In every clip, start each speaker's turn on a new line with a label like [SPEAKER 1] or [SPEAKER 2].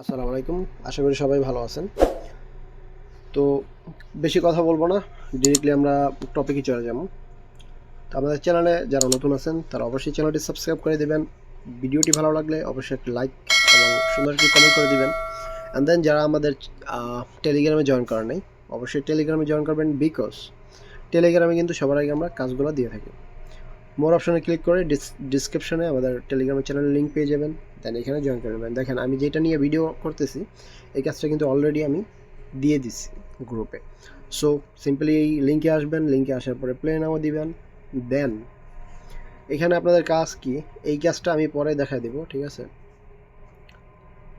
[SPEAKER 1] আসসালামু আলাইকুম। আশা করি সবাই ভালো আছেন। তো বেশি কথা বলবো না, ডিরেক্টলি আমরা টপিকে চলে যাবো। তো আমাদের চ্যানেলে যারা নতুন আছেন তারা অবশ্যই চ্যানেলটি সাবস্ক্রাইব করে দিবেন। ভিডিওটি ভালো লাগলে অবশ্যই একটি লাইক এবং সুন্দর একটি কমেন্ট করে দিবেন। অ্যান্ড দেন যারা আমাদের টেলিগ্রামে জয়েন করেন নাই, অবশ্যই টেলিগ্রামে জয়েন করবেন, বিকজ টেলিগ্রামে কিন্তু সবার আগে আমরা কাজগুলো দিয়ে থাকি। মোর অপশনে ক্লিক করে ডিসক্রিপশনে আমাদের টেলিগ্রামের চ্যানেলের লিঙ্ক পেয়ে যাবেন, দেন এখানে জয়েন করে নেবেন। দেখেন আমি যেটা নিয়ে ভিডিও করতেছি এই কাজটা কিন্তু অলরেডি আমি দিয়ে দিচ্ছি গ্রুপে। সো সিম্পলি এই লিঙ্কে আসবেন, লিঙ্কে আসার পরে প্লে নাও দিবেন। দেন এখানে আপনাদের কাজ কি, এই কাজটা আমি পরে দেখা দিব, ঠিক আছে?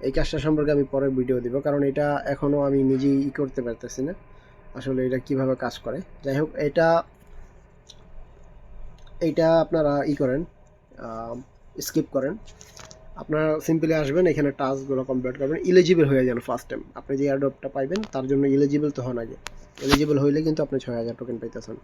[SPEAKER 1] এই কাজটা সম্পর্কে আমি পরে ভিডিও দিব, কারণ এটা এখনও আমি নিজেই করতে পারতেছি না আসলে এটা কিভাবে কাজ করে। যাই হোক, এইটা আপনারা করেন, স্কিপ করেন। আপনারা সিম্পলি আসবেন, এখানে টাস্কগুলো কমপ্লিট করবেন, এলিজিবল হয়ে যান ফার্স্ট টাইম। আপনি যে এয়ারড্রপটা পাইবেন তার জন্য এলিজিবল তো হন আগে। এলিজিবল হইলে কিন্তু আপনি 6000 টোকেন পাইতেছেন।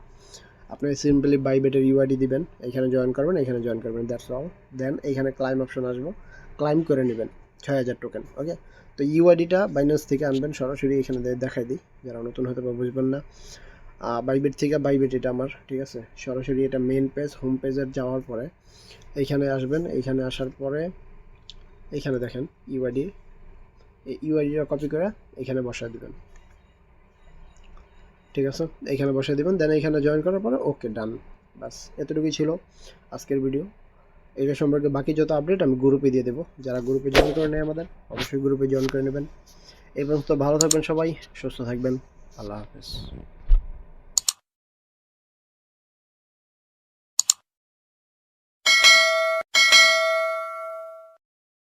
[SPEAKER 1] আপনি সিম্পলি বাইবেটের ইউআইডি দিবেন, এখানে জয়েন করবেন, এখানে জয়েন করবেন, দ্যাটস অল। দেন এইখানে ক্লাইম অপশন আসবো, ক্লাইম করে নেবেন 6000 টোকেন। ওকে, তো ইউআইডিটা বাইন্যান্স থেকে আনবেন, সরাসরি এখানে দেখাই দিই, যারা নতুন হয়তো বা বুঝবেন না। বাইবেট থেকে, বাইবেট এটা আমার, ঠিক আছে? সরাসরি এটা মেন পেজ, হোম পেজের যাওয়ার পরে এইখানে আসবেন। এইখানে আসার পরে এইখানে দেখেন ইউআইডি, এই ইউআইডিটা কপি করে এখানে বসায় দিবেন, ঠিক আছে? এখানে বসায় দিবেন, দেন এখানে জয়েন করার পরে ওকে ডান। বাস এতটুকুই ছিল আজকের ভিডিও। এটা সম্পর্কে বাকি যত আপডেট আমি গ্রুপে দিয়ে দেবো। যারা গ্রুপে জয়েন করে নেয় আমাদের, অবশ্যই গ্রুপে জয়েন করে নেবেন। এবং তো ভালো থাকবেন সবাই, সুস্থ থাকবেন। আল্লাহ হাফেজ।